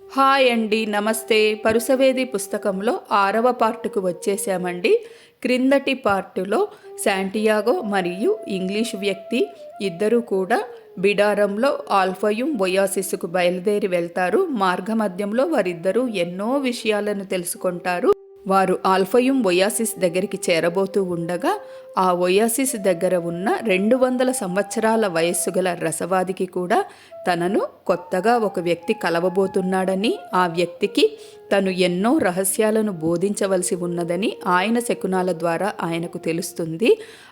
Hi అండి, నమస్తే. పరుసవేది పుస్తకంలో 6వ పార్టుకు వచ్చేసామండి. క్రిందటి పార్టులో శాంటియాగో మరియు ఇంగ్లీష్ వ్యక్తి ఇద్దరూ కూడా బిడారంలో ఆల్ఫయుం ఒయాసిస్కు బయలుదేరి వెళ్తారు. మార్గమధ్యంలో వారిద్దరూ ఎన్నో విషయాలను తెలుసుకుంటారు. వారు ఆల్ఫయుం ఒయాసిస్ దగ్గరికి చేరబోతూ ఉండగా ఆ ఒయాసిస్ దగ్గర ఉన్న 200 సంవత్సరాల వయస్సు గల రసవాదికి కూడా తనను కొత్తగా ఒక వ్యక్తి కలవబోతున్నాడని, ఆ వ్యక్తికి తను ఎన్నో రహస్యాలను బోధించవలసి ఉన్నదని ఆయన శకునాల ద్వారా ఆయనకు తెలుస్తుంది.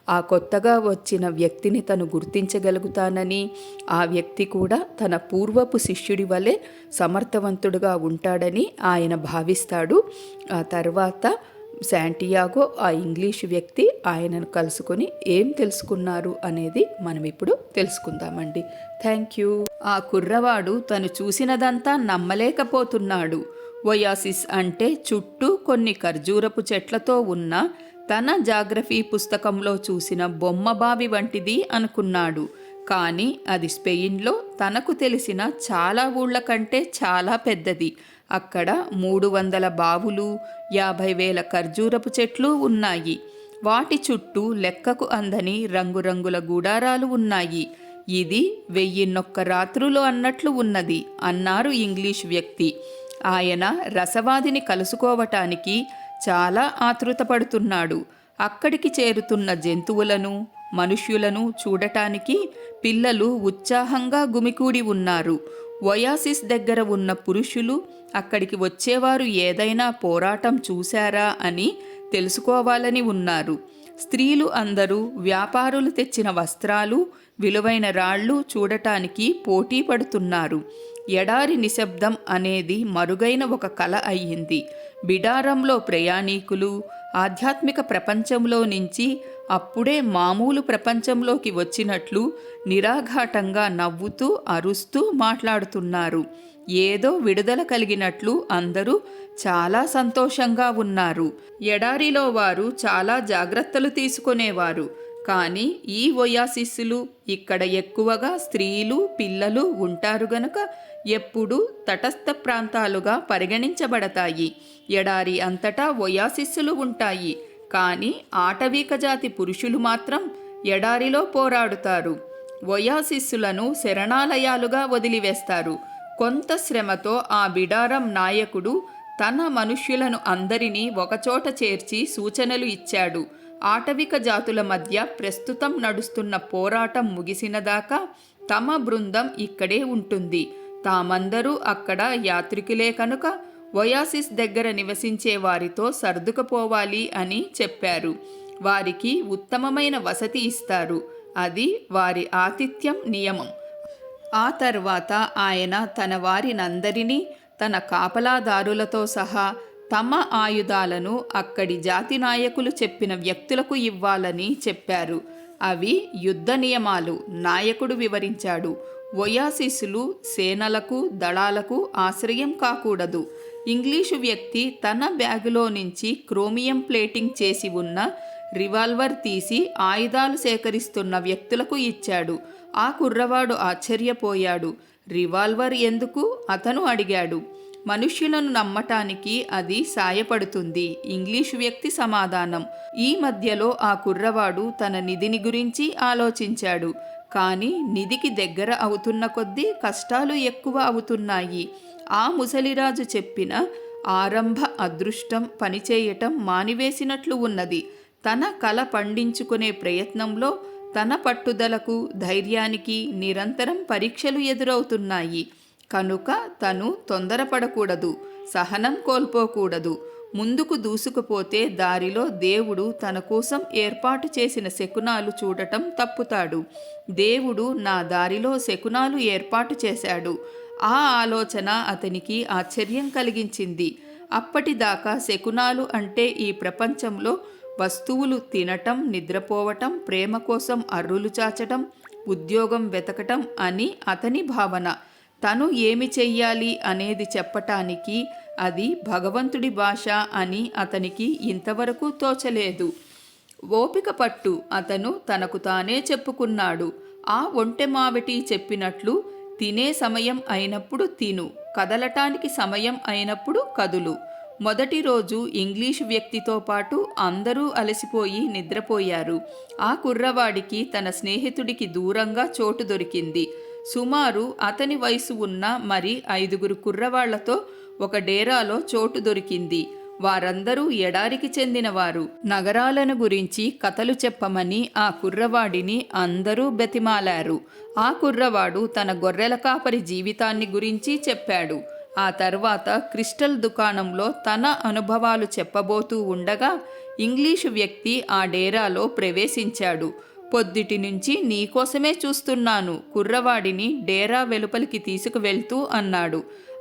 ఆ కొత్తగా వచ్చిన వ్యక్తిని తను గుర్తించగలుగుతానని, ఆ వ్యక్తి కూడా తన పూర్వపు శిష్యుడి వలె సమర్థవంతుడుగా ఉంటాడని ఆయన భావిస్తాడు. ఆ తర్వాత శాంటియాగో ఆ ఇంగ్లీష్ వ్యక్తి ఆయనను కలుసుకొని ఏం తెలుసుకున్నారు అనేది మనం ఇప్పుడు తెలుసుకుందామండి. Thank you. ఆ కుర్రవాడు తను చూసినదంతా నమ్మలేకపోతున్నాడు. ఒయాసిస్ అంటే చుట్టూ కొన్ని ఖర్జూరపు చెట్లతో ఉన్న తన జాగ్రఫీ పుస్తకంలో చూసిన బొమ్మబావి వంటిది అనుకున్నాడు. కానీ అది స్పెయిన్లో తనకు తెలిసిన చాలా ఊళ్ళ కంటే చాలా పెద్దది. అక్కడ 300 బావులు, 50,000 ఖర్జూరపు చెట్లు ఉన్నాయి. వాటి చుట్టూ లెక్కకు అందని రంగురంగుల గుడారాలు ఉన్నాయి. ఇది 1001 రాత్రులు అన్నట్లు ఉన్నది అన్నారు ఇంగ్లీష్ వ్యక్తి. ఆయన రసవాదిని కలుసుకోవటానికి చాలా ఆతృతపడుతున్నాడు. అక్కడికి చేరుతున్న జంతువులను, మనుష్యులను చూడటానికి పిల్లలు ఉత్సాహంగా గుమికూడి ఉన్నారు. ఒయాసిస్ దగ్గర ఉన్న పురుషులు అక్కడికి వచ్చేవారు ఏదైనా పోరాటం చూశారా అని తెలుసుకోవాలని ఉన్నారు. స్త్రీలు అందరూ వ్యాపారులు తెచ్చిన వస్త్రాలు, విలువైన రాళ్ళు చూడటానికి పోటీ పడుతున్నారు. ఎడారి నిశ్శబ్దం అనేది మరుగైన ఒక కల అయ్యింది. బిడారంలో ప్రయాణీకులు ఆధ్యాత్మిక ప్రపంచంలో నుంచి అప్పుడే మామూలు ప్రపంచంలోకి వచ్చినట్లు నిరాఘాటంగా నవ్వుతూ అరుస్తూ మాట్లాడుతున్నారు. ఏదో విడుదల కలిగినట్లు అందరూ చాలా సంతోషంగా ఉన్నారు. ఎడారిలో వారు చాలా జాగ్రత్తలు తీసుకునేవారు. కానీ ఈ ఒయాసిస్సులు ఇక్కడ ఎక్కువగా స్త్రీలు, పిల్లలు ఉంటారు గనుక ఎప్పుడూ తటస్థ ప్రాంతాలుగా పరిగణించబడతాయి. ఎడారి అంతటా ఒయాసిస్సులు ఉంటాయి. కానీ ఆటవీక జాతి పురుషులు మాత్రం ఎడారిలో పోరాడుతారు. ఒయాసిస్సులను శరణాలయాలుగా వదిలివేస్తారు. కొంత శ్రమతో ఆ బిడారం నాయకుడు తన మనుష్యులను అందరినీ ఒకచోట చేర్చి సూచనలు ఇచ్చాడు. ఆటవిక జాతుల మధ్య ప్రస్తుతం నడుస్తున్న పోరాటం ముగిసినదాకా తమ బృందం ఇక్కడే ఉంటుంది. తామందరూ అక్కడ యాత్రికులే కనుక ఒయాసిస్ దగ్గర నివసించే వారితో సర్దుకుపోవాలి అని చెప్పారు. వారికి ఉత్తమమైన వసతి ఇస్తారు. అది వారి ఆతిథ్యం నియమం. ఆ తర్వాత ఆయన తన వారినందరినీ తన కాపలాదారులతో సహా తమ ఆయుధాలను అక్కడి జాతి నాయకులు చెప్పిన వ్యక్తులకు ఇవ్వాలని చెప్పారు. అవి యుద్ధ నియమాలు. నాయకుడు వివరించాడు. ఒయాసిస్సులు సేనలకు, దళాలకు ఆశ్రయం కాకూడదు. ఇంగ్లీషు వ్యక్తి తన బ్యాగులో నుంచి క్రోమియం ప్లేటింగ్ చేసి ఉన్న రివాల్వర్ తీసి ఆయుధాలు సేకరిస్తున్న వ్యక్తులకు ఇచ్చాడు. ఆ కుర్రవాడు ఆశ్చర్యపోయాడు. రివాల్వర్ ఎందుకు? అతను అడిగాడు. మనుష్యులను నమ్మటానికి అది సాయపడుతుంది, ఇంగ్లీషు వ్యక్తి సమాధానం. ఈ మధ్యలో ఆ కుర్రవాడు తన నిధిని గురించి ఆలోచించాడు. కానీ నిధికి దగ్గర అవుతున్న కొద్దీ కష్టాలు ఎక్కువ అవుతున్నాయి. ఆ ముసలిరాజు చెప్పిన ఆరంభ అదృష్టం పనిచేయటం మానివేసినట్లు ఉన్నది. తన కల పండించుకునే ప్రయత్నంలో తన పట్టుదలకు, ధైర్యానికి నిరంతరం పరీక్షలు ఎదురవుతున్నాయి. కనుక తను తొందరపడకూడదు, సహనం కోల్పోకూడదు. ముందుకు దూసుకుపోతే దారిలో దేవుడు తన కోసం ఏర్పాటు చేసిన శకునాలు చూడటం తప్పుతాడు. దేవుడు నా దారిలో శకునాలు ఏర్పాటు చేశాడు. ఆ ఆలోచన అతనికి ఆశ్చర్యం కలిగించింది. అప్పటిదాకా శకునాలు అంటే ఈ ప్రపంచంలో వస్తువులు తినటం, నిద్రపోవటం, ప్రేమ కోసం అర్రులు చాచటం, ఉద్యోగం వెతకటం అని అతని భావన. తను ఏమి చెయ్యాలి అనేది చెప్పటానికి అది భగవంతుడి భాష అని అతనికి ఇంతవరకు తోచలేదు. ఓపిక పట్టు అతను తనకు తానే చెప్పుకున్నాడు. ఆ ఒంటె మావిటి చెప్పినట్లు తినే సమయం అయినప్పుడు తిను, కదలటానికి సమయం అయినప్పుడు కదులు. మొదటి రోజు ఇంగ్లీషు వ్యక్తితో పాటు అందరూ అలసిపోయి నిద్రపోయారు. ఆ కుర్రవాడికి తన స్నేహితుడికి దూరంగా చోటు దొరికింది. సుమారు అతని వయసు ఉన్న మరి 5 కుర్రవాళ్లతో ఒక డేరాలో చోటు దొరికింది. వారందరూ ఎడారికి చెందినవారు. నగరాలను గురించి కథలు చెప్పమని ఆ కుర్రవాడిని అందరూ బతిమాలారు. ఆ కుర్రవాడు తన గొర్రెల కాపరి జీవితాన్ని గురించి చెప్పాడు. ఆ తర్వాత క్రిస్టల్ దుకాణంలో తన అనుభవాలు చెప్పబోతూ ఉండగా ఇంగ్లీషు వ్యక్తి ఆ డేరాలో ప్రవేశించాడు. పొద్దుటి నుంచి నీకోసమే చూస్తున్నాను, కుర్రవాడిని డేరా వెలుపలికి తీసుకువెళ్తూ అన్నాడు.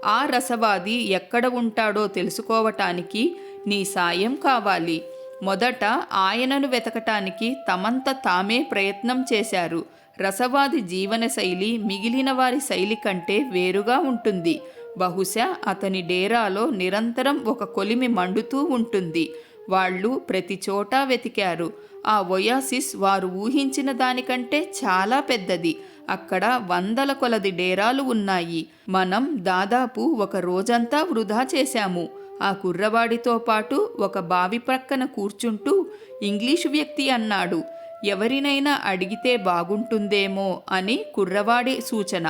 ఆ రసవాది ఎక్కడ ఉంటాడో తెలుసుకోవటానికి నీ సాయం కావాలి. మొదట ఆయనను వెతకటానికి తమంత తామే ప్రయత్నం చేశారు. రసవాది జీవనశైలి మిగిలిన వారి శైలి కంటే వేరుగా ఉంటుంది. బహుశా అతని డేరాలో నిరంతరం ఒక కొలిమి మండుతూ ఉంటుంది. వాళ్ళు ప్రతి చోటా వెతికారు. ఆ ఒయాసిస్ వారు ఊహించిన దానికంటే చాలా పెద్దది. అక్కడ 100ల కొలది డేరాలు ఉన్నాయి. మనం దాదాపు ఒక రోజంతా వృధా చేశాము. ఆ కుర్రవాడితో పాటు ఒక బావి ప్రక్కన కూర్చుంటూ ఇంగ్లీషు వ్యక్తి అన్నాడు. ఎవరినైనా అడిగితే బాగుంటుందేమో అని కుర్రవాడి సూచన.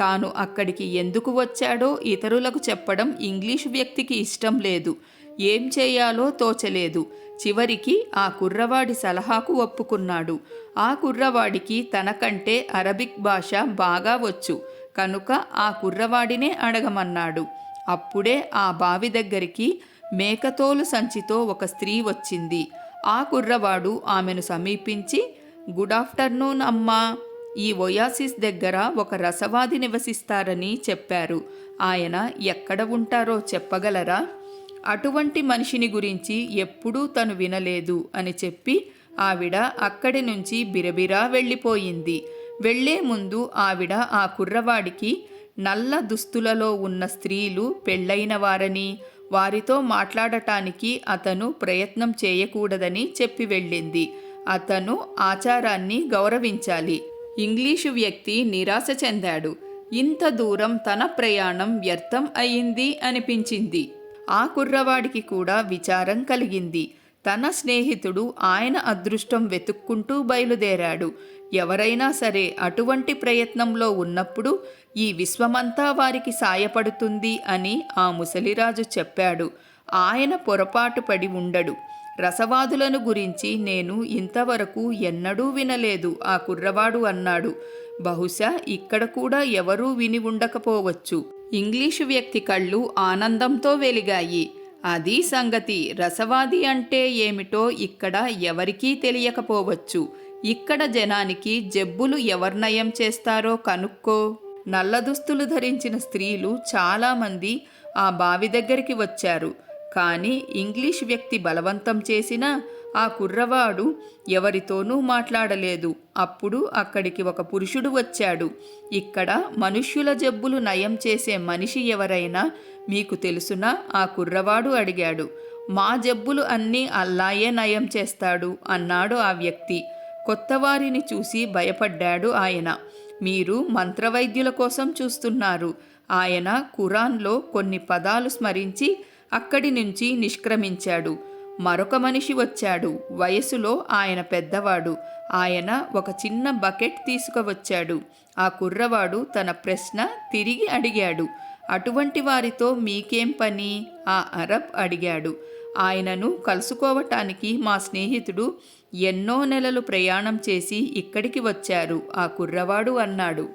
తాను అక్కడికి ఎందుకు వచ్చాడో ఇతరులకు చెప్పడం ఇంగ్లీషు వ్యక్తికి ఇష్టం లేదు. ఏం చేయాలో తోచలేదు. చివరికి ఆ కుర్రవాడి సలహాకు ఒప్పుకున్నాడు. ఆ కుర్రవాడికి తనకంటే అరబిక్ భాష బాగా వచ్చు కనుక ఆ కుర్రవాడినే అడగమన్నాడు. అప్పుడే ఆ బావి దగ్గరికి మేకతోలు సంచితో ఒక స్త్రీ వచ్చింది. ఆ కుర్రవాడు ఆమెను సమీపించి, గుడ్ ఆఫ్టర్నూన్ అమ్మా, ఈ ఒయాసిస్ దగ్గర ఒక రసవాది నివసిస్తారని చెప్పారు. ఆయన ఎక్కడ ఉంటారో చెప్పగలరా? అటువంటి మనిషిని గురించి ఎప్పుడూ తను వినలేదు అని చెప్పి ఆవిడ అక్కడి నుంచి బిరబిరా వెళ్ళిపోయింది. వెళ్లే ముందు ఆవిడ ఆ కుర్రవాడికి నల్ల దుస్తులలో ఉన్న స్త్రీలు పెళ్లైన వారని, వారితో మాట్లాడటానికి అతను ప్రయత్నం చేయకూడదని చెప్పి వెళ్ళింది. అతను ఆచారాన్ని గౌరవించాలి. ఇంగ్లీషు వ్యక్తి నిరాశ చెందాడు. ఇంత దూరం తన ప్రయాణం వ్యర్థం అయింది అనిపించింది. ఆ కుర్రవాడికి కూడా విచారం కలిగింది. తన స్నేహితుడు ఆయన అదృష్టం వెతుక్కుంటూ బయలుదేరాడు. ఎవరైనా సరే అటువంటి ప్రయత్నంలో ఉన్నప్పుడు ఈ విశ్వమంతా వారికి సాయపడుతుంది అని ఆ ముసలిరాజు చెప్పాడు. ఆయన పొరపాటు పడి ఉండడు. రసవాదులను గురించి నేను ఇంతవరకు ఎన్నడూ వినలేదు, ఆ కుర్రవాడు అన్నాడు. బహుశా ఇక్కడ కూడా ఎవరూ విని ఉండకపోవచ్చు. ఇంగ్లీషు వ్యక్తి కళ్ళు ఆనందంతో వెలిగాయి. అది సంగతి. రసవాది అంటే ఏమిటో ఇక్కడ ఎవరికీ తెలియకపోవచ్చు. ఇక్కడ జనానికి జబ్బులు ఎవరు చేస్తారో కనుక్కో. నల్లదుస్తులు ధరించిన స్త్రీలు చాలామంది ఆ బావి దగ్గరికి వచ్చారు. కానీ ఇంగ్లీష్ వ్యక్తి బలవంతం చేసినా ఆ కుర్రవాడు ఎవరితోనూ మాట్లాడలేదు. అప్పుడు అక్కడికి ఒక పురుషుడు వచ్చాడు. ఇక్కడ మనుష్యుల జబ్బులు నయం చేసే మనిషి ఎవరైనా మీకు తెలుసునా? ఆ కుర్రవాడు అడిగాడు. మా జబ్బులు అన్నీ అల్లాయే నయం చేస్తాడు అన్నాడు ఆ వ్యక్తి. కొత్తవారిని చూసి భయపడ్డాడు ఆయన. మీరు మంత్రవైద్యుల కోసం చూస్తున్నారు. ఆయన ఖురాన్లో కొన్ని పదాలు స్మరించి అక్కడి నుంచి నిష్క్రమించాడు. మరొక మనిషి వచ్చాడు. వయసులో ఆయన పెద్దవాడు. ఆయన ఒక చిన్న బకెట్ తీసుకువచ్చాడు. ఆ కుర్రవాడు తన ప్రశ్న తిరిగి అడిగాడు. అటువంటి వారితో మీకేం పని? ఆ అరబ్ అడిగాడు. ఆయనను కలుసుకోవటానికి మా స్నేహితుడు ఎన్నో నెలలు ప్రయాణం చేసి ఇక్కడికి వచ్చారు, ఆ కుర్రవాడు అన్నాడు.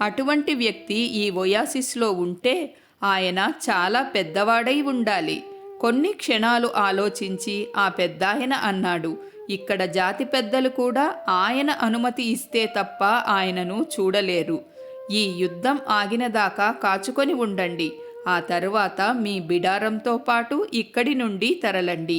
అటువంటి వ్యక్తి ఈ ఒయాసిస్లో ఉంటే ఆయన చాలా పెద్దవాడై ఉండాలి. కొన్ని క్షణాలు ఆలోచించి ఆ పెద్దాయన అన్నాడు. ఇక్కడ జాతి పెద్దలు కూడా ఆయన అనుమతి ఇస్తే తప్ప ఆయనను చూడలేరు. ఈ యుద్ధం ఆగినదాకా కాచుకొని ఉండండి. ఆ తరువాత మీ బిడారంతో పాటు ఇక్కడి నుండి తరలండి.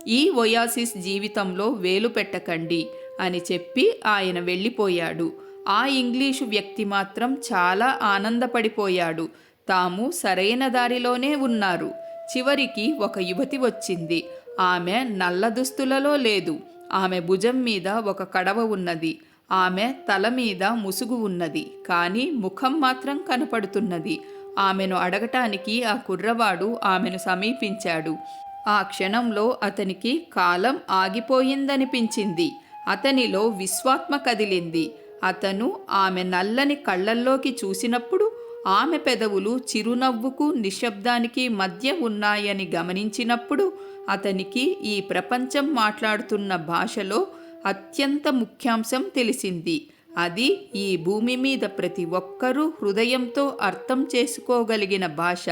ఈ ఒయాసిస్ జీవితంలో వేలు పెట్టకండి అని చెప్పి ఆయన వెళ్ళిపోయాడు. ఆ ఇంగ్లీషు వ్యక్తి మాత్రం చాలా ఆనందపడిపోయాడు. తాము సరైన దారిలోనే ఉన్నారు. చివరికి ఒక యువతి వచ్చింది. ఆమె నల్ల దుస్తులలో లేదు. ఆమె భుజం మీద ఒక కడవ ఉన్నది. ఆమె తల మీద ముసుగు ఉన్నది, కానీ ముఖం మాత్రం కనపడుతున్నది. ఆమెను అడగటానికి ఆ కుర్రవాడు ఆమెను సమీపించాడు. ఆ క్షణంలో అతనికి కాలం ఆగిపోయిందనిపించింది. అతనిలో విశ్వాత్మ కదిలింది. అతను ఆమె నల్లని కళ్ళల్లోకి చూసినప్పుడు ఆమె పెదవులు చిరునవ్వుకు నిశ్శబ్దానికి మధ్య ఉన్నాయని గమనించినప్పుడు అతనికి ఈ ప్రపంచం మాట్లాడుతున్న భాషలో అత్యంత ముఖ్యాంశం తెలిసింది. అది ఈ భూమి మీద ప్రతి ఒక్కరూ హృదయంతో అర్థం చేసుకోగలిగిన భాష.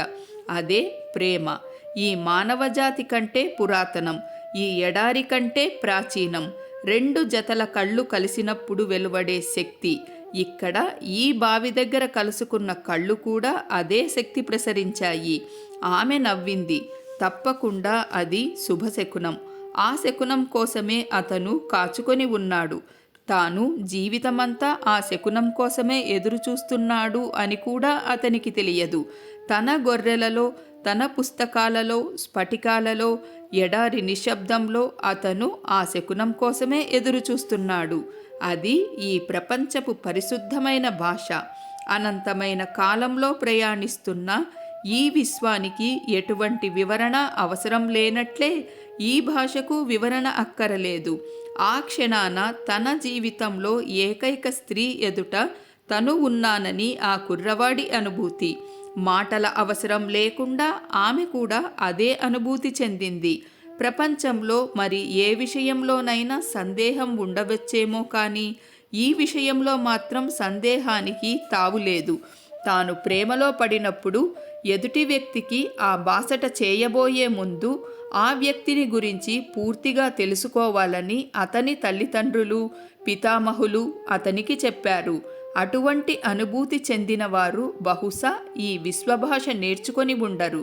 అదే ప్రేమ. ఈ మానవజాతి కంటే పురాతనం, ఈ ఎడారి కంటే ప్రాచీనం. రెండు జతల కళ్ళు కలిసినప్పుడు వెలువడే శక్తి. ఇక్కడ ఈ బావి దగ్గర కలుసుకున్న కళ్ళు కూడా అదే శక్తి ప్రసరించాయి. ఆమె నవ్వింది. తప్పకుండా అది శుభశకునం. ఆ శకునం కోసమే అతను కాచుకొని ఉన్నాడు. తాను జీవితమంతా ఆ శకునం కోసమే ఎదురు చూస్తున్నాడు అని కూడా అతనికి తెలియదు. తన గొర్రెలలో, తన పుస్తకాలలో, స్ఫటికాలలో, ఎడారి నిశ్శబ్దంలో అతను ఆ శకునం కోసమే ఎదురు చూస్తున్నాడు. అది ఈ ప్రపంచపు పరిశుద్ధమైన భాష. అనంతమైన కాలంలో ప్రయాణిస్తున్న ఈ విశ్వానికి ఎటువంటి వివరణ అవసరం లేనట్లే ఈ భాషకు వివరణ అక్కరలేదు. ఆ క్షణాన తన జీవితంలో ఏకైక స్త్రీ ఎదుట తను ఉన్నానని ఆ కుర్రవాడి అనుభూతి. మాటల అవసరం లేకుండా ఆమె కూడా అదే అనుభూతి చెందింది. ప్రపంచంలో మరి ఏ విషయంలోనైనా సందేహం ఉండవచ్చేమో కానీ ఈ విషయంలో మాత్రం సందేహానికి తావులేదు. తాను ప్రేమలో పడినప్పుడు ఎదుటి వ్యక్తికి ఆ బాసట చేయబోయే ముందు ఆ వ్యక్తిని గురించి పూర్తిగా తెలుసుకోవాలని అతని తల్లిదండ్రులు, పితామహులు అతనికి చెప్పారు. అటువంటి అనుభూతి చెందినవారు బహుశా ఈ విశ్వభాష నేర్చుకొని ఉండరు.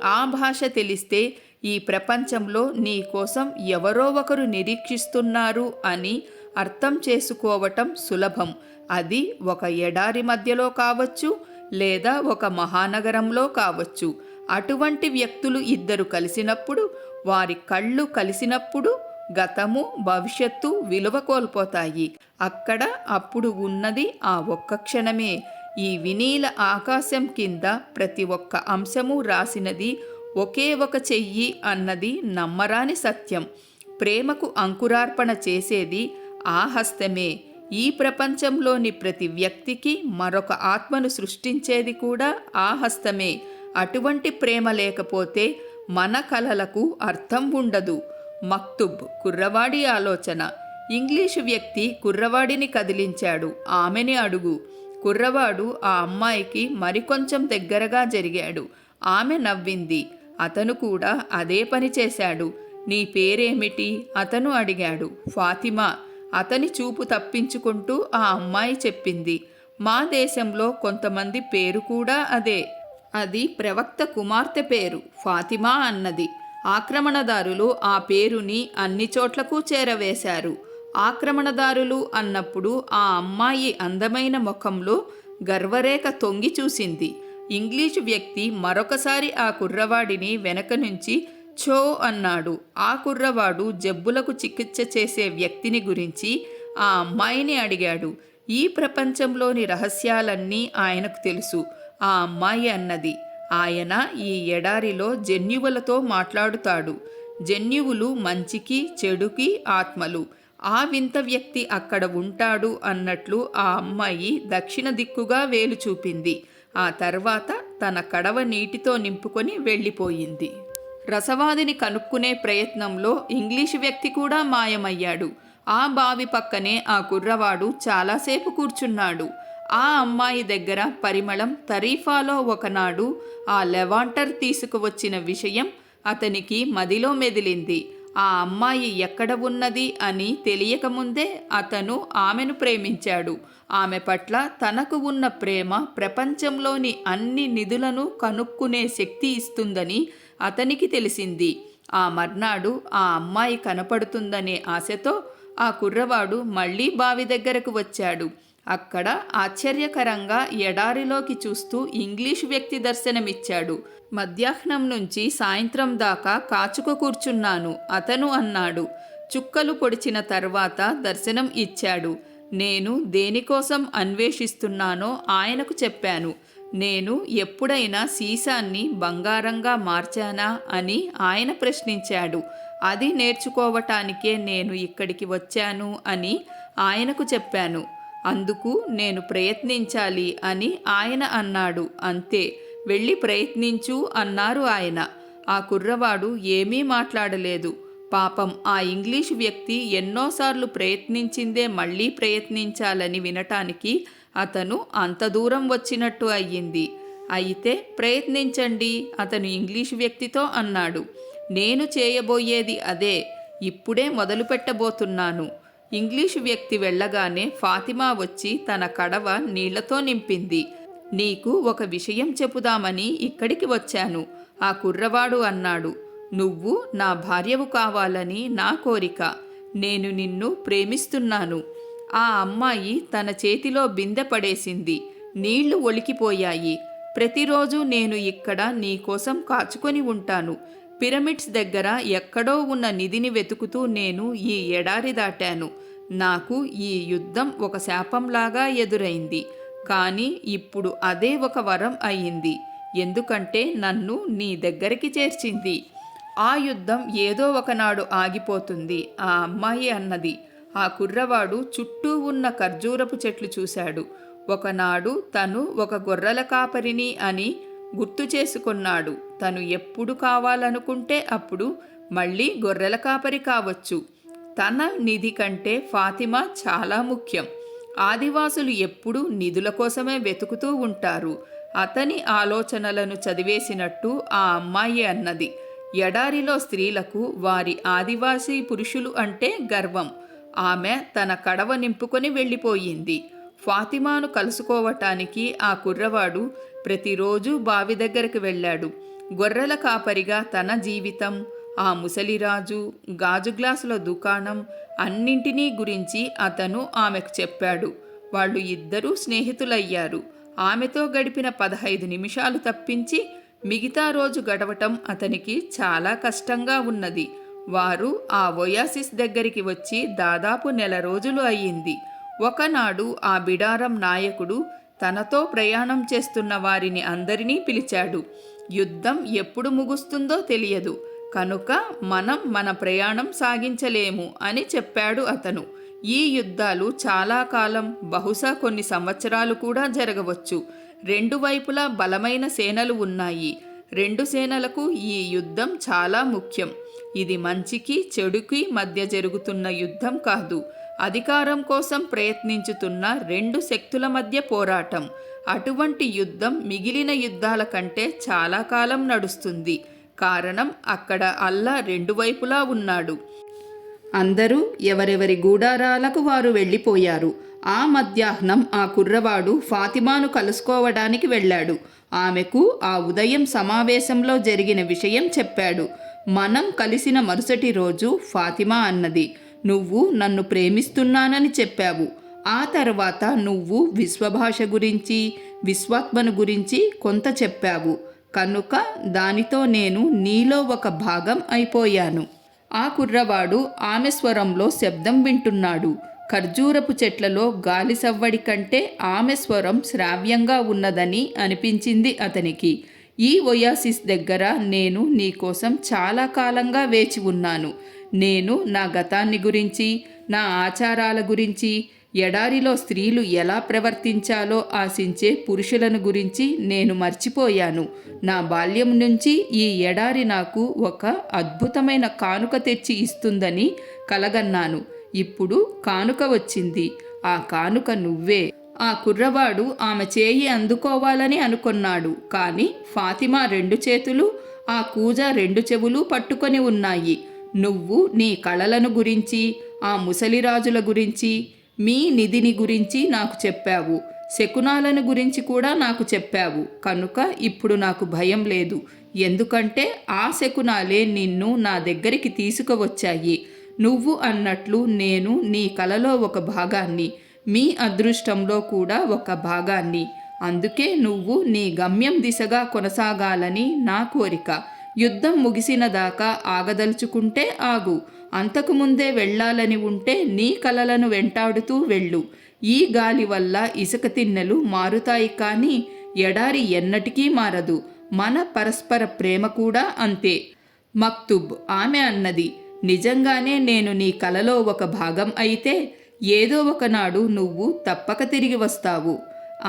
ఆ భాష తెలిస్తే ఈ ప్రపంచంలో నీ కోసం ఎవరో ఒకరు నిరీక్షిస్తున్నారు అని అర్థం చేసుకోవటం సులభం. అది ఒక ఎడారి మధ్యలో కావచ్చు, లేదా ఒక మహానగరంలో కావచ్చు. అటువంటి వ్యక్తులు ఇద్దరు కలిసినప్పుడు, వారి కళ్ళు కలిసినప్పుడు గతము, భవిష్యత్తు విలువ కోల్పోతాయి. అక్కడ అప్పుడు ఉన్నది ఆ ఒక్క క్షణమే. ఈ వినీల ఆకాశం కింద ప్రతి ఒక్క అంశము రాసినది ఒకే ఒక చెయ్యి అన్నది నమ్మరాని సత్యం. ప్రేమకు అంకురార్పణ చేసేది ఆ హస్తమే. ఈ ప్రపంచంలోని ప్రతి వ్యక్తికి మరొక ఆత్మను సృష్టించేది కూడా ఆ హస్తమే. అటువంటి ప్రేమ లేకపోతే మన కలలకు అర్థం ఉండదు. మక్తుబ్, కుర్రవాడి ఆలోచన. ఇంగ్లీషు వ్యక్తి కుర్రవాడిని కదిలించాడు. ఆమెని అడుగు. కుర్రవాడు ఆ అమ్మాయికి మరికొంచెం దగ్గరగా జరిగాడు. ఆమె నవ్వింది. అతను కూడా అదే పని చేశాడు. నీ పేరేమిటి? అతను అడిగాడు. ఫాతిమా. అతని చూపు తప్పించుకుంటూ ఆ అమ్మాయి చెప్పింది. మా దేశంలో కొంతమంది పేరు కూడా అదే. అది ప్రవక్త కుమార్తె పేరు. ఫాతిమా అన్నది. ఆక్రమణదారులు ఆ పేరుని అన్ని చోట్లకు చేరవేశారు. ఆక్రమణదారులు అన్నప్పుడు ఆ అమ్మాయి అందమైన ముఖంలో గర్వరేఖ తొంగి చూసింది. ఇంగ్లీషు వ్యక్తి మరొకసారి ఆ కుర్రవాడిని వెనక నుంచి ఛో అన్నాడు. ఆ కుర్రవాడు జబ్బులకు చికిత్స చేసే వ్యక్తిని గురించి ఆ అమ్మాయిని అడిగాడు. ఈ ప్రపంచంలోని రహస్యాలన్నీ ఆయనకు తెలుసు. ఆ అమ్మాయి అన్నది. ఆయన ఈ ఎడారిలో జన్యువులతో మాట్లాడుతాడు. జన్యువులు మంచికి చెడుకి ఆత్మలు. ఆ వింత వ్యక్తి అక్కడ ఉంటాడు అన్నట్లు ఆ అమ్మాయి దక్షిణ దిక్కుగా వేలు చూపింది. ఆ తర్వాత తన కడవ నీటితో నింపుకొని వెళ్ళిపోయింది. రసవాదిని కనుక్కునే ప్రయత్నంలో ఇంగ్లీషు వ్యక్తి కూడా మాయమయ్యాడు. ఆ బావి పక్కనే ఆ కుర్రవాడు చాలాసేపు కూర్చున్నాడు. ఆ అమ్మాయి దగ్గర పరిమళం తరీఫాలో ఒకనాడు ఆ లెవాంటర్ తీసుకువచ్చిన విషయం అతనికి మదిలో మెదిలింది. ఆ అమ్మాయి ఎక్కడ ఉన్నది అని తెలియకముందే అతను ఆమెను ప్రేమించాడు. ఆమె పట్ల తనకు ఉన్న ప్రేమ ప్రపంచంలోని అన్ని నిధులను కనుక్కునే శక్తి ఇస్తుందని అతనికి తెలిసింది. ఆ మర్నాడు ఆ అమ్మాయి కనపడుతుందనే ఆశతో ఆ కుర్రవాడు మళ్ళీ బావి దగ్గరకు వచ్చాడు. అక్కడ ఆశ్చర్యకరంగా ఎడారిలోకి చూస్తూ ఇంగ్లీషు వ్యక్తి దర్శనమిచ్చాడు. మధ్యాహ్నం నుంచి సాయంత్రం దాకా కాచుకు కూర్చున్నాను అతను అన్నాడు. చుక్కలు పొడిచిన తర్వాత దర్శనం ఇచ్చాడు. నేను దేనికోసం అన్వేషిస్తున్నానో ఆయనకు చెప్పాను. నేను ఎప్పుడైనా సీసాన్ని బంగారంగా మార్చానా అని ఆయన ప్రశ్నించాడు. అది నేర్చుకోవటానికే నేను ఇక్కడికి వచ్చాను అని ఆయనకు చెప్పాను. అందుకు నేను ప్రయత్నించాలి అని ఆయన అన్నాడు. అంతే, వెళ్ళి ప్రయత్నించు అన్నారు ఆయన. ఆ కుర్రవాడు ఏమీ మాట్లాడలేదు. పాపం ఆ ఇంగ్లీష్ వ్యక్తి ఎన్నోసార్లు ప్రయత్నించిందే మళ్ళీ ప్రయత్నించాలని వినటానికి అతను అంత దూరం వచ్చినట్టు అయ్యింది. అయితే ప్రయత్నించండి, అతను ఇంగ్లీష్ వ్యక్తితో అన్నాడు. నేను చేయబోయేది అదే, ఇప్పుడే మొదలు పెట్టబోతున్నాను. ఇంగ్లీషు వ్యక్తి వెళ్ళగానే ఫాతిమా వచ్చి తన కడవ నీళ్లతో నింపింది. నీకు ఒక విషయం చెప్పుదామని ఇక్కడికి వచ్చాను, ఆ కుర్రవాడు అన్నాడు. నువ్వు నా భార్యవు కావాలని నా కోరిక. నేను నిన్ను ప్రేమిస్తున్నాను. ఆ అమ్మాయి తన చేతిలో బిందె పడేసింది. నీళ్లు ఒలికిపోయాయి. ప్రతిరోజు నేను ఇక్కడ నీకోసం కాచుకొని ఉంటాను. పిరమిడ్స్ దగ్గర ఎక్కడో ఉన్న నిధిని వెతుకుతూ నేను ఈ ఎడారి దాటాను. నాకు ఈ యుద్ధం ఒక శాపంలాగా ఎదురైంది. కానీ ఇప్పుడు అదే ఒక వరం అయ్యింది. ఎందుకంటే నన్ను నీ దగ్గరికి చేర్చింది. ఆ యుద్ధం ఏదో ఒకనాడు ఆగిపోతుంది, ఆ అమ్మాయి అన్నది. ఆ కుర్రవాడు చుట్టూ ఉన్న ఖర్జూరపు చెట్లు చూశాడు. ఒకనాడు తను ఒక గొర్రెల కాపరిని అని గుర్తు చేసుకున్నాడు. తను ఎప్పుడు కావాలనుకుంటే అప్పుడు మళ్ళీ గొర్రెల కాపరి కావచ్చు. తన నిధి కంటే ఫాతిమా చాలా ముఖ్యం. ఆదివాసులు ఎప్పుడూ నిధుల కోసమే వెతుకుతూ ఉంటారు. అతని ఆలోచనలను చదివేసినట్టు ఆ అమ్మాయి అన్నది. ఎడారిలో స్త్రీలకు వారి ఆదివాసీ పురుషులు అంటే గర్వం. ఆమె తన కడవ నింపుకొని వెళ్ళిపోయింది. ఫాతిమాను కలుసుకోవటానికి ఆ కుర్రవాడు ప్రతిరోజు బావి దగ్గరకు వెళ్ళాడు. గొర్రెల కాపరిగా తన జీవితం, ఆ ముసలిరాజు, గాజు గ్లాసుల దుకాణం అన్నింటినీ గురించి అతను ఆమెకు చెప్పాడు. వాళ్ళు ఇద్దరూ స్నేహితులయ్యారు. ఆమెతో గడిపిన 15 నిమిషాలు తప్పించి మిగతా రోజు గడవటం అతనికి చాలా కష్టంగా ఉన్నది. వారు ఆ ఒయాసిస్ దగ్గరికి వచ్చి దాదాపు నెల రోజులు అయ్యింది. ఒకనాడు ఆ బిడారం నాయకుడు తనతో ప్రయాణం చేస్తున్న వారిని అందరినీ పిలిచాడు. యుద్ధం ఎప్పుడు ముగుస్తుందో తెలియదు, కనుక మనం మన ప్రయాణం సాగించలేము అని చెప్పాడు అతను. ఈ యుద్ధాలు చాలా కాలం, బహుశా కొన్ని సంవత్సరాలు కూడా జరగవచ్చు. రెండు వైపులా బలమైన సేనలు ఉన్నాయి. రెండు సేనలకు ఈ యుద్ధం చాలా ముఖ్యం. ఇది మంచికి చెడుకి మధ్య జరుగుతున్న యుద్ధం కాదు, అధికారం కోసం ప్రయత్నించుతున్న రెండు శక్తుల మధ్య పోరాటం. అటువంటి యుద్ధం మిగిలిన యుద్ధాల కంటే చాలా కాలం నడుస్తుంది. కారణం అక్కడ అల్లా రెండు వైపులా ఉన్నాడు. అందరూ ఎవరెవరి గూడారాలకు వారు వెళ్ళిపోయారు. ఆ మధ్యాహ్నం ఆ కుర్రవాడు ఫాతిమాను కలుసుకోవడానికి వెళ్ళాడు. ఆమెకు ఆ ఉదయం సమావేశంలో జరిగిన విషయం చెప్పాడు. మనం కలిసిన మరుసటి రోజు ఫాతిమా అన్నది, నువ్వు నన్ను ప్రేమిస్తున్నానని చెప్పావు. ఆ తర్వాత నువ్వు విశ్వభాష గురించి, విశ్వాత్మను గురించి కొంత చెప్పావు. కనుక దానితో నేను నీలో ఒక భాగం అయిపోయాను. ఆ కుర్రవాడు ఆమె స్వరంలో శబ్దం వింటున్నాడు. ఖర్జూరపు చెట్లలో గాలి సవ్వడి కంటే ఆమె స్వరం శ్రావ్యంగా ఉన్నదని అనిపించింది అతనికి. ఈ ఒయాసిస్ దగ్గర నేను నీకోసం చాలా కాలంగా వేచి ఉన్నాను. నేను నా గతాన్ని గురించి, నా ఆచారాల గురించి, ఎడారిలో స్త్రీలు ఎలా ప్రవర్తించాలో ఆశించే పురుషులను గురించి నేను మర్చిపోయాను. నా బాల్యం నుంచి ఈ ఎడారి నాకు ఒక అద్భుతమైన కానుక తెచ్చి ఇస్తుందని కలగన్నాను. ఇప్పుడు కానుక వచ్చింది. ఆ కానుక నువ్వే. ఆ కుర్రవాడు ఆమె చేయి అందుకోవాలని అనుకున్నాడు. కానీ ఫాతిమా రెండు చేతులు, ఆ కూజ రెండు చెవులు పట్టుకొని ఉన్నాయి. నువ్వు నీ కళలను గురించి, ఆ ముసలిరాజుల గురించి, మీ నిధిని గురించి నాకు చెప్పావు. శకునాలను గురించి కూడా నాకు చెప్పావు. కనుక ఇప్పుడు నాకు భయం లేదు. ఎందుకంటే ఆ శకునాలే నిన్ను నా దగ్గరికి తీసుకువచ్చాయి. నువ్వు అన్నట్లు నేను నీ కలలో ఒక భాగాన్ని, మీ అదృష్టంలో కూడా ఒక భాగాన్ని. అందుకే నువ్వు నీ గమ్యం దిశగా కొనసాగాలని నా కోరిక. యుద్ధం ముగిసిన దాకా ఆగదలుచుకుంటే ఆగు. అంతకుముందే వెళ్ళాలని ఉంటే నీ కలలను వెంటాడుతూ వెళ్ళు. ఈ గాలి వల్ల ఇసుక తిన్నెలు మారుతాయి కానీ ఎడారి ఎన్నటికీ మారదు. మన పరస్పర ప్రేమ కూడా అంతే. మక్తుబ్ ఆమె అన్నది. నిజంగానే నేను నీ కలలో ఒక భాగం అయితే ఏదో ఒకనాడు నువ్వు తప్పక తిరిగి వస్తావు.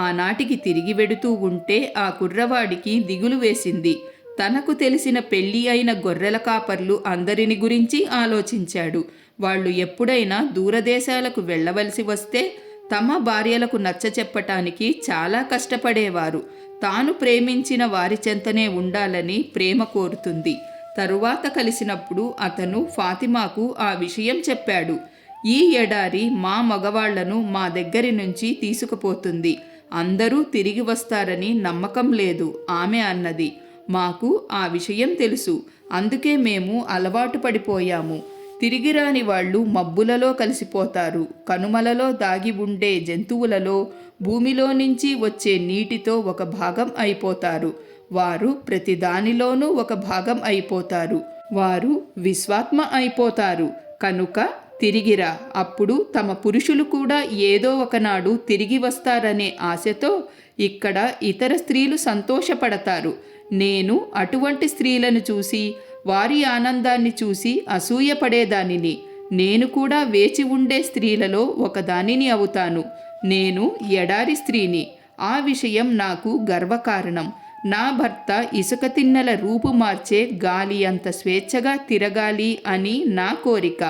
ఆనాటికి తిరిగి వెడుతూ ఉంటే ఆ కుర్రవాడికి దిగులు వేసింది. తనకు తెలిసిన పెళ్ళి అయిన గొర్రెల కాపర్లు అందరిని గురించి ఆలోచించాడు. వాళ్ళు ఎప్పుడైనా దూరదేశాలకు వెళ్ళవలసి వస్తే తమ భార్యలకు నచ్చచెప్పటానికి చాలా కష్టపడేవారు. తాను ప్రేమించిన వారి చెంతనే ఉండాలని ప్రేమ కోరుతుంది. తరువాత కలిసినప్పుడు అతను ఫాతిమాకు ఆ విషయం చెప్పాడు. ఈ ఎడారి మా మగవాళ్లను మా దగ్గరి నుంచి తీసుకుపోతుంది. అందరూ తిరిగి వస్తారని నమ్మకం లేదు ఆమె అన్నది. మాకు ఆ విషయం తెలుసు. అందుకే మేము అలవాటు పడిపోయాము. తిరిగిరాని వాళ్ళు మబ్బులలో కలిసిపోతారు. కనుమలలో దాగి ఉండే జంతువులలో భూమిలో నుంచి వచ్చే నీటితో ఒక భాగం అయిపోతారు. వారు ప్రతిదానిలోనూ ఒక భాగం అయిపోతారు. వారు విశ్వాత్మ అయిపోతారు. కనుక తిరిగిరా. అప్పుడు తమ పురుషులు కూడా ఏదో ఒకనాడు తిరిగి వస్తారనే ఆశతో ఇక్కడ ఇతర స్త్రీలు సంతోషపడతారు. నేను అటువంటి స్త్రీలను చూసి వారి ఆనందాన్ని చూసి అసూయపడేదానిని. నేను కూడా వేచి ఉండే స్త్రీలలో ఒకదానిని అవుతాను. నేను ఎడారి స్త్రీని. ఆ విషయం నాకు గర్వకారణం. నా భర్త ఇసుక తిన్నెల రూపు మార్చే గాలి అంత స్వేచ్ఛగా తిరగాలి అని నా కోరిక.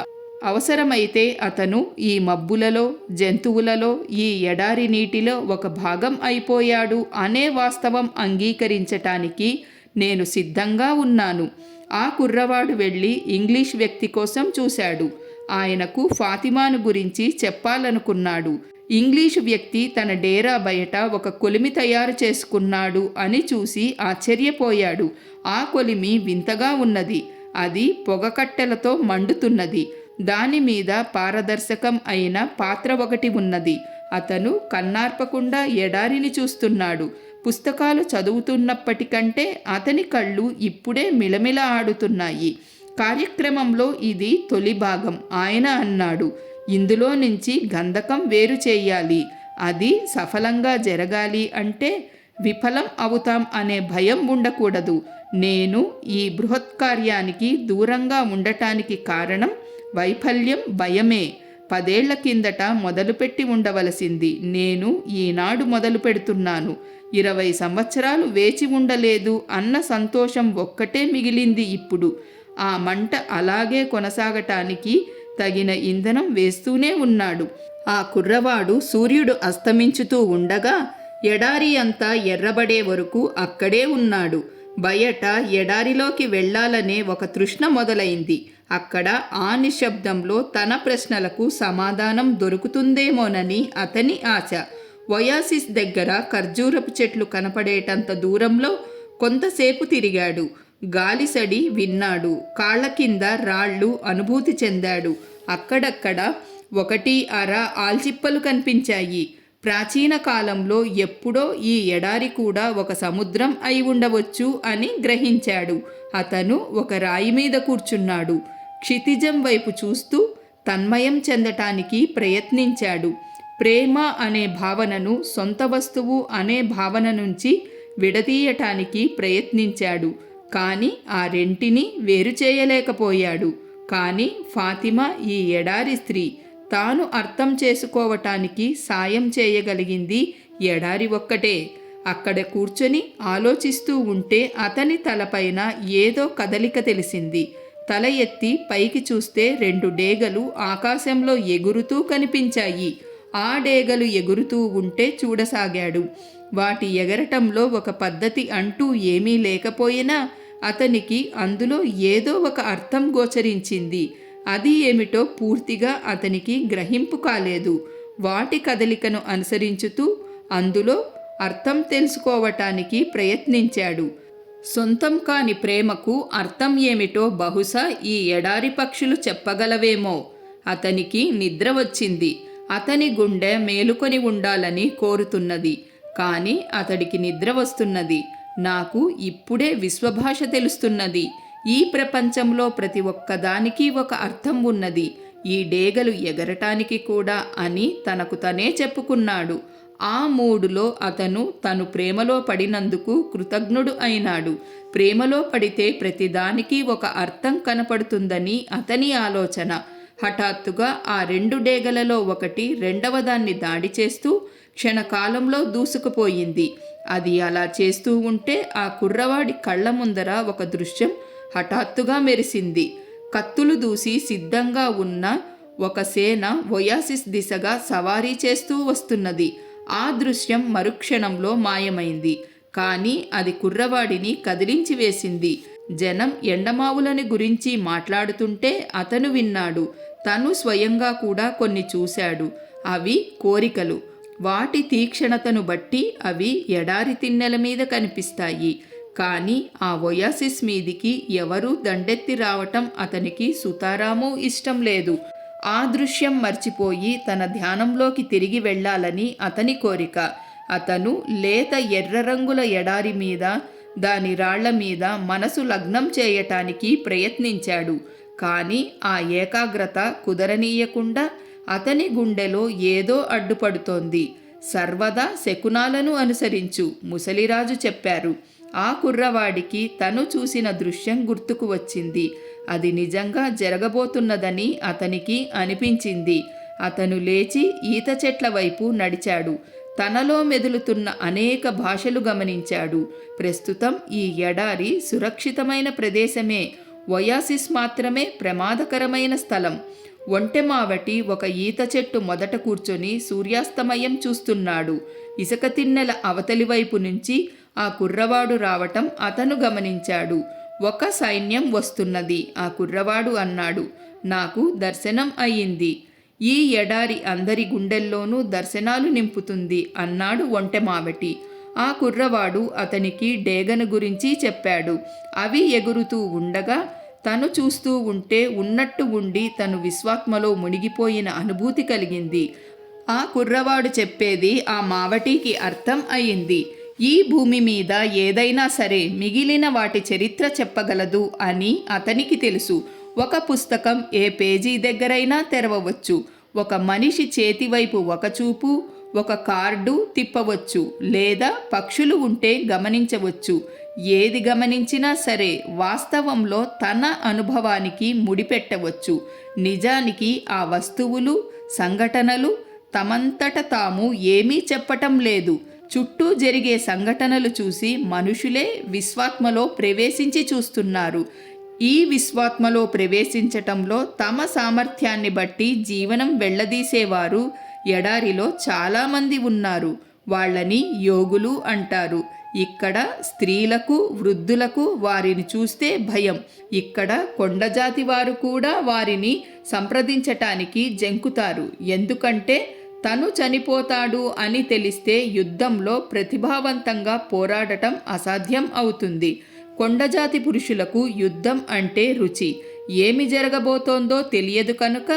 అవసరమైతే అతను ఈ మబ్బులలో, జంతువులలో, ఈ ఎడారి నీటిలో ఒక భాగం అయిపోయాడు అనే వాస్తవం అంగీకరించటానికి నేను సిద్ధంగా ఉన్నాను. ఆ కుర్రవాడు వెళ్ళి ఇంగ్లీష్ వ్యక్తి కోసం చూశాడు. ఆయనకు ఫాతిమాను గురించి చెప్పాలనుకున్నాడు. ఇంగ్లీషు వ్యక్తి తన డేరా బయట ఒక కొలిమి తయారు చేసుకున్నాడు అని చూసి ఆశ్చర్యపోయాడు. ఆ కొలిమి వింతగా ఉన్నది. అది పొగకట్టెలతో మండుతున్నది. దానిమీద పారదర్శకం అయిన పాత్ర ఒకటి ఉన్నది. అతను కన్నార్పకుండా ఎడారిని చూస్తున్నాడు. పుస్తకాలు చదువుతున్నప్పటికంటే అతని కళ్ళు ఇప్పుడే మిలమిల ఆడుతున్నాయి. కార్యక్రమంలో ఇది తొలి భాగం. ఆయన అన్నాడు, ఇందులో నుంచి గంధకం వేరు చేయాలి. అది సఫలంగా జరగాలి అంటే విఫలం అవుతాం అనే భయం ఉండకూడదు. నేను ఈ బృహత్కార్యానికి దూరంగా ఉండటానికి కారణం వైఫల్యం, భయమే. 10 ఏళ్ల కిందట మొదలుపెట్టి ఉండవలసింది. నేను ఈనాడు మొదలు పెడుతున్నాను. 20 సంవత్సరాలు వేచి ఉండలేదు అన్న సంతోషం ఒక్కటే మిగిలింది ఇప్పుడు. ఆ మంట అలాగే కొనసాగటానికి తగిన ఇంధనం వేస్తూనే ఉన్నాడు. ఆ కుర్రవాడు సూర్యుడు అస్తమించుతూ ఉండగా ఎడారి అంతా ఎర్రబడే వరకు అక్కడే ఉన్నాడు. బయట ఎడారిలోకి వెళ్ళాలనే ఒక తృష్ణ మొదలైంది. అక్కడ ఆ నిశ్శబ్దంలో తన ప్రశ్నలకు సమాధానం దొరుకుతుందేమోనని అతని ఆశ. ఒయాసిస్ దగ్గర ఖర్జూరపు చెట్లు కనపడేటంత దూరంలో కొంతసేపు తిరిగాడు. గాలిసడి విన్నాడు. కాళ్ల కింద రాళ్ళు అనుభూతి చెందాడు. అక్కడక్కడ 1-2 ఆల్చిప్పలు కనిపించాయి. ప్రాచీన కాలంలో ఎప్పుడో ఈ ఎడారి కూడా ఒక సముద్రం అయి ఉండవచ్చు అని గ్రహించాడు. అతను ఒక రాయి మీద కూర్చున్నాడు. క్షితిజం వైపు చూస్తూ తన్మయం చెందటానికి ప్రయత్నించాడు. ప్రేమ అనే భావనను సొంత వస్తువు అనే భావన నుంచి విడదీయటానికి ప్రయత్నించాడు. కానీ ఆ రెంటిని వేరు చేయలేకపోయాడు. కానీ ఫాతిమా ఈ ఎడారి స్త్రీ. తాను అర్థం చేసుకోవటానికి సాయం చేయగలిగింది ఎడారి ఒక్కటే. అక్కడ కూర్చొని ఆలోచిస్తూ ఉంటే అతని తలపైన ఏదో కదలిక తెలిసింది. తల ఎత్తి పైకి చూస్తే 2 డేగలు ఆకాశంలో ఎగురుతూ కనిపించాయి. ఆ డేగలు ఎగురుతూ ఉంటే చూడసాగాడు. వాటి ఎగరటంలో ఒక పద్ధతి అంటూ ఏమీ లేకపోయినా అతనికి అందులో ఏదో ఒక అర్థం గోచరించింది. అది ఏమిటో పూర్తిగా అతనికి గ్రహింపు కాలేదు. వాటి కదలికను అనుసరించుతూ అందులో అర్థం తెలుసుకోవటానికి ప్రయత్నించాడు. సొంతం కాని ప్రేమకు అర్థం ఏమిటో బహుశా ఈ ఎడారి పక్షులు చెప్పగలవేమో. అతనికి నిద్ర వచ్చింది. అతని గుండె మేలుకొని ఉండాలని కోరుతున్నది. కానీ అతడికి నిద్ర వస్తున్నది. నాకు ఇప్పుడే విశ్వభాష తెలుస్తున్నది. ఈ ప్రపంచంలో ప్రతి ఒక్కదానికి ఒక అర్థం ఉన్నది. ఈ డేగలు ఎగరటానికి కూడా అని తనకు తనే చెప్పుకున్నాడు. ఆ మూడులో అతను తను ప్రేమలో పడినందుకు కృతజ్ఞుడు అయినాడు. ప్రేమలో పడితే ప్రతిదానికి ఒక అర్థం కనపడుతుందని అతని ఆలోచన. హఠాత్తుగా ఆ 2 డేగలలో ఒకటి రెండవదాన్ని దాడి చేస్తూ క్షణకాలంలో దూసుకుపోయింది. అది అలా చేస్తూ ఉంటే ఆ కుర్రవాడి కళ్ళ ముందర ఒక దృశ్యం హఠాత్తుగా మెరిసింది. కత్తులు దూసి సిద్ధంగా ఉన్న ఒక సేన ఒయాసిస్ దిశగా సవారీ చేస్తూ వస్తున్నది. ఆ దృశ్యం మరుక్షణంలో మాయమైంది. కానీ అది కుర్రవాడిని కదిలించి వేసింది. జనం ఎండమావులని గురించి మాట్లాడుతుంటే అతను విన్నాడు. తను స్వయంగా కూడా కొన్ని చూశాడు. అవి కోరికలు. వాటి తీక్షణతను బట్టి అవి ఎడారి తిన్నెల మీద కనిపిస్తాయి. కానీ ఆ ఒయాసిస్ మీదికి ఎవరూ దండెత్తి రావటం అతనికి సుతారాము ఇష్టం లేదు. ఆ దృశ్యం మర్చిపోయి తన ధ్యానంలోకి తిరిగి వెళ్ళాలని అతని కోరిక. అతను లేత ఎర్ర రంగుల ఎడారి మీద, దాని రాళ్ల మీద మనసు లగ్నం చేయటానికి ప్రయత్నించాడు. కానీ ఆ ఏకాగ్రత కుదరనీయకుండా అతని గుండెలో ఏదో అడ్డుపడుతోంది. సర్వదా శకునాలను అనుసరించు, ముసలిరాజు చెప్పారు. ఆ కుర్రవాడికి తను చూసిన దృశ్యం గుర్తుకు వచ్చింది. అది నిజంగా జరగబోతున్నదని అతనికి అనిపించింది. అతను లేచి ఈత చెట్ల వైపు నడిచాడు. తనలో మెదులుతున్న అనేక భాషలు గమనించాడు. ప్రస్తుతం ఈ ఎడారి సురక్షితమైన ప్రదేశమే. ఒయాసిస్ మాత్రమే ప్రమాదకరమైన స్థలం. ఒంటెమావటి ఒక ఈత చెట్టు మొదట కూర్చొని సూర్యాస్తమయం చూస్తున్నాడు. ఇసుక తిన్నెల అవతలి వైపు నుంచి ఆ కుర్రవాడు రావటం అతను గమనించాడు. ఒక సైన్యం వస్తున్నది. ఆ కుర్రవాడు అన్నాడు, నాకు దర్శనం అయ్యింది. ఈ ఎడారి అందరి గుండెల్లోనూ దర్శనాలు నింపుతుంది అన్నాడు ఒంటెమావటి. ఆ కుర్రవాడు అతనికి డేగను గురించి చెప్పాడు. అవి ఎగురుతూ ఉండగా తను చూస్తూ ఉంటే ఉన్నట్టు ఉండి తను విశ్వాత్మలో మునిగిపోయిన అనుభూతి కలిగింది. ఆ కుర్రవాడు చెప్పేది ఆ మావటికి అర్థం అయింది. ఈ భూమి మీద ఏదైనా సరే మిగిలిన వాటి చరిత్ర చెప్పగలదు అని అతనికి తెలుసు. ఒక పుస్తకం ఏ పేజీ దగ్గరైనా తెరవవచ్చు. ఒక మనిషి చేతివైపు ఒక చూపు, ఒక కార్డు తిప్పవచ్చు, లేదా పక్షులు ఉంటే గమనించవచ్చు. ఏది గమనించినా సరే వాస్తవంలో తన అనుభవానికి ముడిపెట్టవచ్చు. నిజానికి ఆ వస్తువులు, సంఘటనలు తమంతట తాము ఏమీ చెప్పటం లేదు. చుట్టూ జరిగే సంఘటనలు చూసి మనుషులే విశ్వాత్మలో ప్రవేశించి చూస్తున్నారు. ఈ విశ్వాత్మలో ప్రవేశించటంలో తమ సామర్థ్యాన్ని బట్టి జీవనం వెళ్లదీసేవారు ఎడారిలో చాలామంది ఉన్నారు. వాళ్ళని యోగులు అంటారు. ఇక్కడ స్త్రీలకు, వృద్ధులకు వారిని చూస్తే భయం. ఇక్కడ కొండజాతి వారు కూడా వారిని సంప్రదించటానికి జంకుతారు. ఎందుకంటే తను చనిపోతాడు అని తెలిస్తే యుద్ధంలో ప్రతిభావంతంగా పోరాడటం అసాధ్యం అవుతుంది. కొండజాతి పురుషులకు యుద్ధం అంటే రుచి. ఏమి జరగబోతోందో తెలియదు కనుక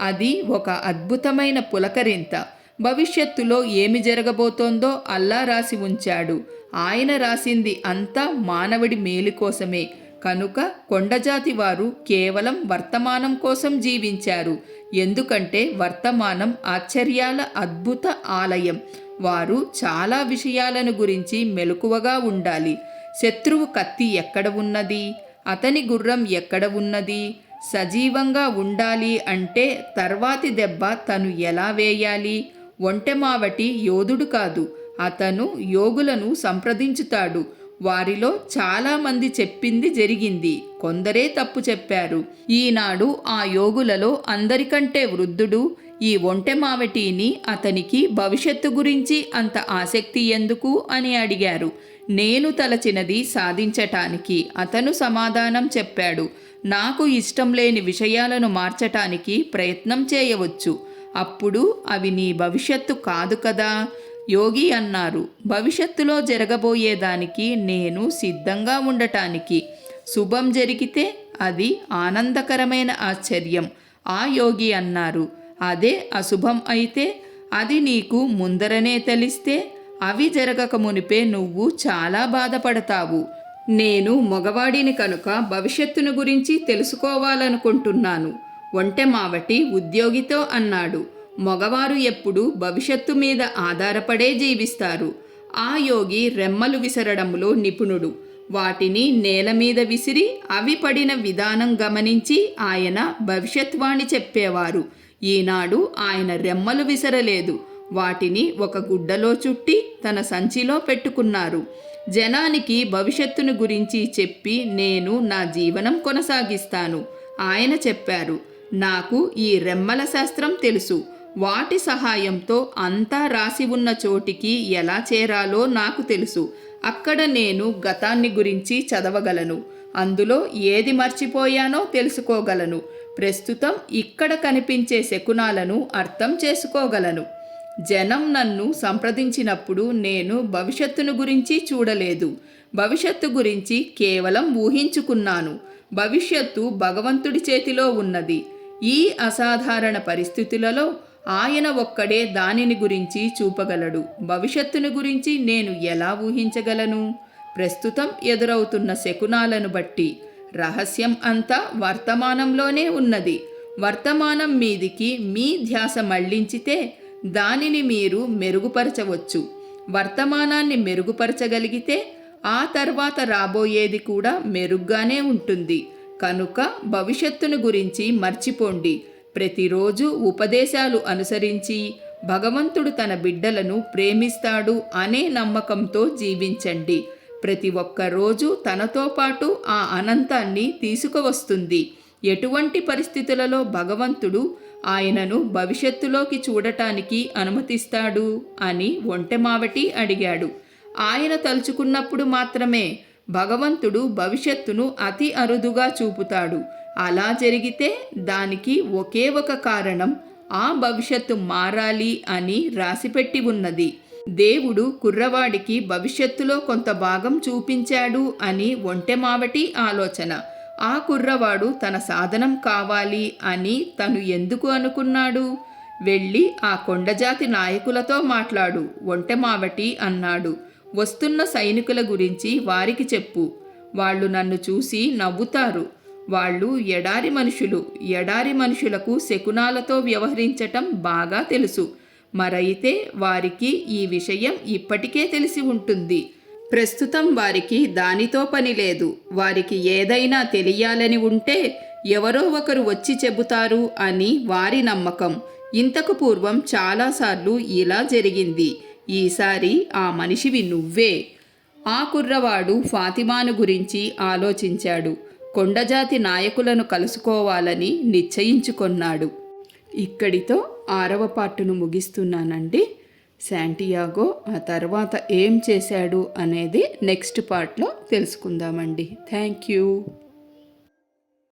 అది ఒక అద్భుతమైన పులకరింత. భవిష్యత్తులో ఏమి జరగబోతోందో అల్లా రాసి ఉంచాడు. ఆయన రాసింది అంతా మానవుడి మేలు కోసమే. కనుక కొండజాతి వారు కేవలం వర్తమానం కోసం జీవించారు. ఎందుకంటే వర్తమానం ఆశ్చర్యాల అద్భుత ఆలయం. వారు చాలా విషయాలను గురించి మెలకువగా ఉండాలి. శత్రువు కత్తి ఎక్కడ ఉన్నది, అతని గుర్రం ఎక్కడ ఉన్నది, సజీవంగా ఉండాలి అంటే తర్వాతి దెబ్బ తను ఎలా వేయాలి. ఒంటెమావటి యోధుడు కాదు, అతను యోగులను సంప్రదించుతాడు. వారిలో చాలామంది చెప్పింది జరిగింది, కొందరే తప్పు చెప్పారు. ఈనాడు ఆ యోగులలో అందరికంటే వృద్ధుడు ఈ ఒంటెమావటిని అతనికి భవిష్యత్తు గురించి అంత ఆసక్తి ఎందుకు అని అడిగారు. నేను తలచినది సాధించటానికి అతను సమాధానం చెప్పాడు. నాకు ఇష్టం లేని విషయాలను మార్చటానికి ప్రయత్నం చేయవచ్చు. అప్పుడు అవి నీ భవిష్యత్తు కాదు కదా. యోగి అన్నారు, భవిష్యత్తులో జరగబోయేదానికి నేను సిద్ధంగా ఉండటానికి. శుభం జరిగితే అది ఆనందకరమైన ఆశ్చర్యం. ఆ యోగి అన్నారు, అదే అశుభం అయితే, అది నీకు ముందరనే తెలిస్తే అవి జరగక మునిపే నువ్వు చాలా బాధపడతావు. నేను మగవాడిని కనుక భవిష్యత్తును గురించి తెలుసుకోవాలనుకుంటున్నాను, ఒంటె మావటి ఉద్యోగితో అన్నాడు. మగవారు ఎప్పుడూ భవిష్యత్తు మీద ఆధారపడే జీవిస్తారు. ఆ యోగి రెమ్మలు విసరడంలో నిపుణుడు. వాటిని నేల మీద విసిరి అవి పడిన విధానం గమనించి ఆయన భవిష్యత్వాణి చెప్పేవారు. ఈనాడు ఆయన రెమ్మలు విసరలేదు, వాటిని ఒక గుడ్డలో చుట్టి తన సంచిలో పెట్టుకున్నారు. జనానికి భవిష్యత్తును గురించి చెప్పి నేను నా జీవనం కొనసాగిస్తాను. ఆయన చెప్పారు, నాకు ఈ రెమ్మల శాస్త్రం తెలుసు. వాటి సహాయంతో అంతా రాసి ఉన్న చోటికి ఎలా చేరాలో నాకు తెలుసు. అక్కడ నేను గతాన్ని గురించి చదవగలను, అందులో ఏది మర్చిపోయానో తెలుసుకోగలను. ప్రస్తుతం ఇక్కడ కనిపించే శకునాలను అర్థం చేసుకోగలను. జనం నన్ను సంప్రదించినప్పుడు నేను భవిష్యత్తును గురించి చూడలేదు, భవిష్యత్తు గురించి కేవలం ఊహించుకున్నాను. భవిష్యత్తు భగవంతుడి చేతిలో ఉన్నది. ఈ అసాధారణ పరిస్థితులలో ఆయన ఒక్కడే దానిని గురించి చూపగలడు. భవిష్యత్తును గురించి నేను ఎలా ఊహించగలను? ప్రస్తుతం ఎదురవుతున్న శకునాలను బట్టి. రహస్యం అంతా వర్తమానంలోనే ఉన్నది. వర్తమానం మీదికి మీ ధ్యాస మళ్లించితే దానిని మీరు మెరుగుపరచవచ్చు. వర్తమానాన్ని మెరుగుపరచగలిగితే ఆ తర్వాత రాబోయేది కూడా మెరుగ్గానే ఉంటుంది. కనుక భవిష్యత్తును గురించి మర్చిపోండి. ప్రతిరోజు ఉపదేశాలు అనుసరించి భగవంతుడు తన బిడ్డలను ప్రేమిస్తాడు అనే నమ్మకంతో జీవించండి. ప్రతి ఒక్క రోజు తనతో పాటు ఆ అనంతాన్ని తీసుకువస్తుంది. ఎటువంటి పరిస్థితులలో భగవంతుడు ఆయనను భవిష్యత్తులోకి చూడటానికి అనుమతిస్తాడు అని ఒంటె మావటి అడిగాడు. ఆయన తలుచుకున్నప్పుడు మాత్రమే భగవంతుడు భవిష్యత్తును అతి అరుదుగా చూపుతాడు. అలా జరిగితే దానికి ఒకే ఒక కారణం, ఆ భవిష్యత్తు మారాలి అని రాసిపెట్టి ఉన్నది. దేవుడు కుర్రవాడికి భవిష్యత్తులో కొంత భాగం చూపించాడు అని ఒంటె మావటి ఆలోచన. ఆ కుర్రవాడు తన సాధనం కావాలి అని తను ఎందుకు అనుకున్నాడు? వెళ్ళి ఆ కొండజాతి నాయకులతో మాట్లాడు, ఒంటె మావటి అన్నాడు. వస్తున్న సైనికుల గురించి వారికి చెప్పు. వాళ్ళు నన్ను చూసి నవ్వుతారు. వాళ్ళు ఎడారి మనుషులు. ఎడారి మనుషులకు శకునాలతో వ్యవహరించటం బాగా తెలుసు. మరైతే వారికి ఈ విషయం ఇప్పటికే తెలిసి ఉంటుంది. ప్రస్తుతం వారికి దానితో పని లేదు. వారికి ఏదైనా తెలియాలని ఉంటే ఎవరో ఒకరు వచ్చి చెబుతారు అని వారి నమ్మకం. ఇంతకు పూర్వం చాలాసార్లు ఇలా జరిగింది. ఈసారి ఆ మనిషివి నువ్వే. ఆ కుర్రవాడు ఫాతిమాను గురించి ఆలోచించాడు. కొండజాతి నాయకులను కలుసుకోవాలని నిశ్చయించుకొన్నాడు. ఇక్కడితో 6వ పార్టును ముగిస్తున్నానండి. శాంటియాగో ఆ తర్వాత ఏం చేశాడు అనేది నెక్స్ట్ పార్ట్లో తెలుసుకుందామండి. Thank you.